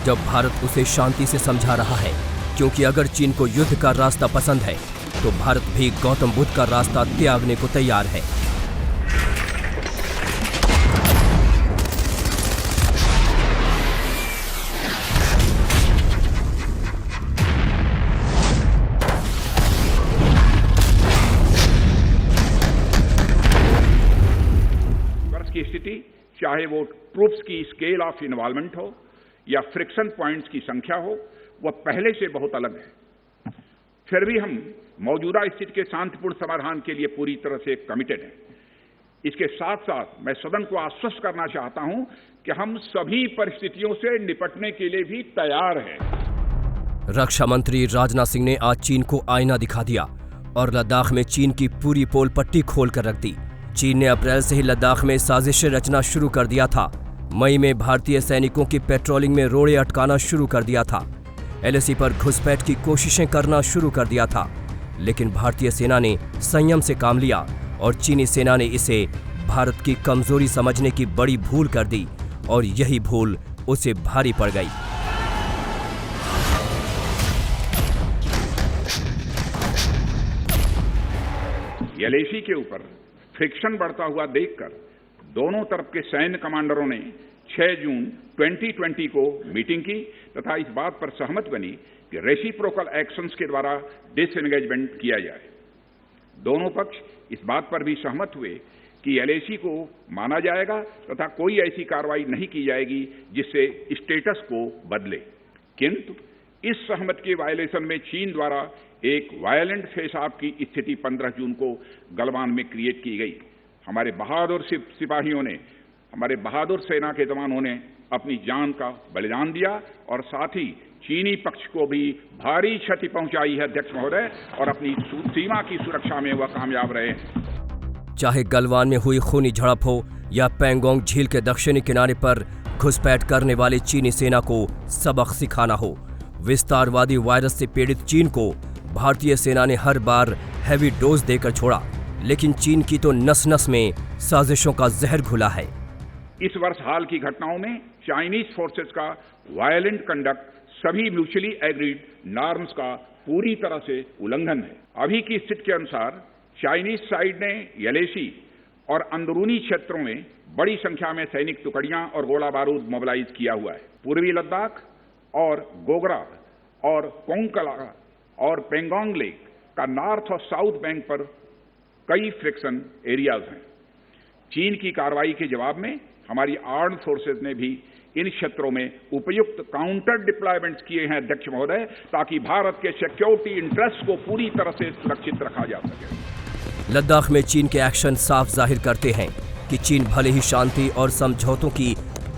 जब भारत उसे शांति से समझा रहा है, क्योंकि अगर चीन को युद्ध का रास्ता पसंद है तो भारत भी गौतम बुद्ध का रास्ता त्यागने को तैयार है। की स्थिति, चाहे वो ट्रूप्स की स्केल ऑफ इन्वॉल्वमेंट हो या फ्रिक्शन पॉइंट्स की संख्या हो, वह पहले से बहुत अलग है। फिर भी हम मौजूदा स्थिति के शांतिपूर्ण समाधान के लिए पूरी तरह से कमिटेड हैं। इसके साथ साथ मैं सदन को आश्वस्त करना चाहता हूं कि हम सभी परिस्थितियों से निपटने के लिए भी तैयार हैं। रक्षा मंत्री राजनाथ सिंह ने आज चीन को आईना दिखा दिया और लद्दाख में चीन की पूरी पोल पट्टी खोल कर रख दी। चीन ने अप्रैल से ही लद्दाख में साजिशें रचना शुरू कर दिया था। मई में भारतीय सैनिकों की पेट्रोलिंग में रोड़े अटकाना शुरू कर दिया था। एलएसी पर घुसपैठ की कोशिशें करना शुरू कर दिया था, लेकिन भारतीय सेना ने संयम से काम लिया और चीनी सेना ने इसे भारत की कमजोरी समझने की बड़ी भूल कर दी और यही भूल उसे भारी पड़ गई। एलएसी के ऊपर फ्रिक्शन बढ़ता हुआ देखकर दोनों तरफ के सैन्य कमांडरों ने 6 जून 2020 को मीटिंग की तथा इस बात पर सहमति बनी कि रेसिप्रोकल एक्शंस के द्वारा डिसएंगेजमेंट किया जाए। दोनों पक्ष इस बात पर भी सहमत हुए कि एलएसी को माना जाएगा तथा कोई ऐसी कार्रवाई नहीं की जाएगी जिससे स्टेटस को बदले। किंतु इस सहमति के वायलेशन में चीन द्वारा एक वायलेंट फेस ऑफ की स्थिति 15 जून को गलवान में क्रिएट की गई। हमारे बहादुर सिपाहियों ने, हमारे बहादुर सेना के जवानों ने अपनी जान का बलिदान दिया और साथ ही चीनी पक्ष को भी भारी क्षति पहुंचाई है अध्यक्ष महोदय, और अपनी सीमा की सुरक्षा में वह कामयाब रहे। चाहे गलवान में हुई खूनी झड़प हो या पैंगोंग झील के दक्षिणी किनारे पर घुसपैठ करने वाली चीनी सेना को सबक सिखाना हो, विस्तारवादी वायरस से पीड़ित चीन को भारतीय सेना ने हर बार हैवी डोज देकर छोड़ा, लेकिन चीन की तो नस नस में साजिशों का जहर घुला है। इस वर्ष हाल की घटनाओं में चाइनीज फोर्सेस का वायलेंट कंडक्ट सभी म्यूचुअली एग्रीड नॉर्म्स का पूरी तरह से उल्लंघन है। अभी की स्थिति के अनुसार चाइनीज साइड ने एलएसी और अंदरूनी क्षेत्रों में बड़ी संख्या में सैनिक टुकड़ियां और गोला बारूद मोबिलाइज किया हुआ है। पूर्वी लद्दाख और गोगरा और कोंकला और पेंगोंग लेक का नॉर्थ और साउथ बैंक पर कई फ्रिक्शन एरियाज हैं। चीन की कार्रवाई के जवाब में हमारी आर्म्ड फोर्सेज ने भी इन क्षेत्रों में उपयुक्त काउंटर डिप्लॉयमेंट्स किए हैं अध्यक्ष महोदय, ताकि भारत के सिक्योरिटी इंटरेस्ट को पूरी तरह से सुरक्षित रखा जा सके। लद्दाख में चीन के एक्शन साफ जाहिर करते हैं कि चीन भले ही शांति और समझौतों की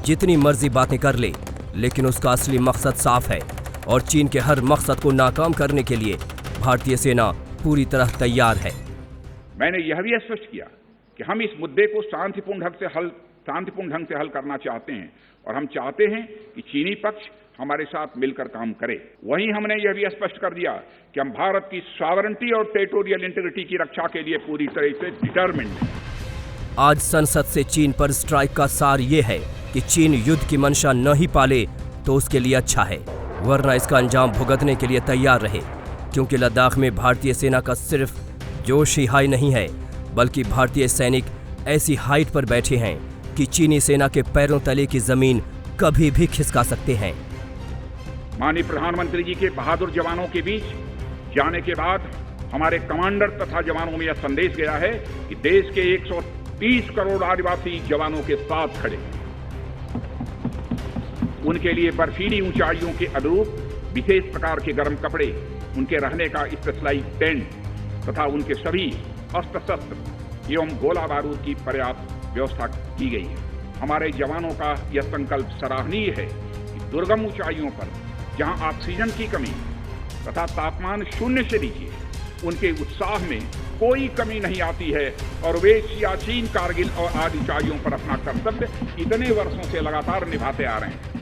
जितनी मर्जी बातें कर ले, लेकिन उसका असली मकसद साफ है और चीन के हर मकसद को नाकाम करने के लिए भारतीय सेना पूरी तरह तैयार है। मैंने यह भी स्पष्ट किया कि हम इस मुद्दे को शांतिपूर्ण ढंग से हल करना चाहते हैं और हम चाहते हैं कि चीनी पक्ष हमारे साथ मिलकर काम करे। वहीं हमने यह भी स्पष्ट कर दिया कि हम भारत की सॉवरेनिटी और टेरिटोरियल इंटीग्रिटी की रक्षा के लिए पूरी तरह से डिटरमिन्ड हैं। आज संसद से चीन पर स्ट्राइक का सार ये है कि चीन युद्ध की मंशा न ही पाले तो उसके लिए अच्छा है, वरना इसका अंजाम भुगतने के लिए तैयार रहे, क्योंकि लद्दाख में भारतीय सेना का सिर्फ जोश ही हाई नहीं है, बल्कि भारतीय सैनिक ऐसी हाइट पर बैठे हैं कि चीनी सेना के पैरों तले की जमीन कभी भी खिसका सकते हैं। माननीय प्रधानमंत्री जी के बहादुर जवानों के बीच जाने के बाद हमारे कमांडर तथा जवानों में यह संदेश गया है कि देश के 130 करोड़ आदिवासी जवानों के साथ खड़े, उनके लिए बर्फीली ऊंचाइयों के अनुरूप विशेष प्रकार के गर्म कपड़े, उनके रहने का स्पेशलाइज्ड टेंट तथा उनके सभी अस्त्र शस्त्र एवं गोला बारूद की पर्याप्त व्यवस्था की गई है। हमारे जवानों का यह संकल्प सराहनीय है कि दुर्गम ऊंचाइयों पर जहां ऑक्सीजन की कमी तथा तापमान 0 से नीचे, उनके उत्साह में कोई कमी नहीं आती है और वे सियाचिन, कारगिल और आदि ऊंचाइयों पर अपना कर्तव्य इतने वर्षों से लगातार निभाते आ रहे हैं।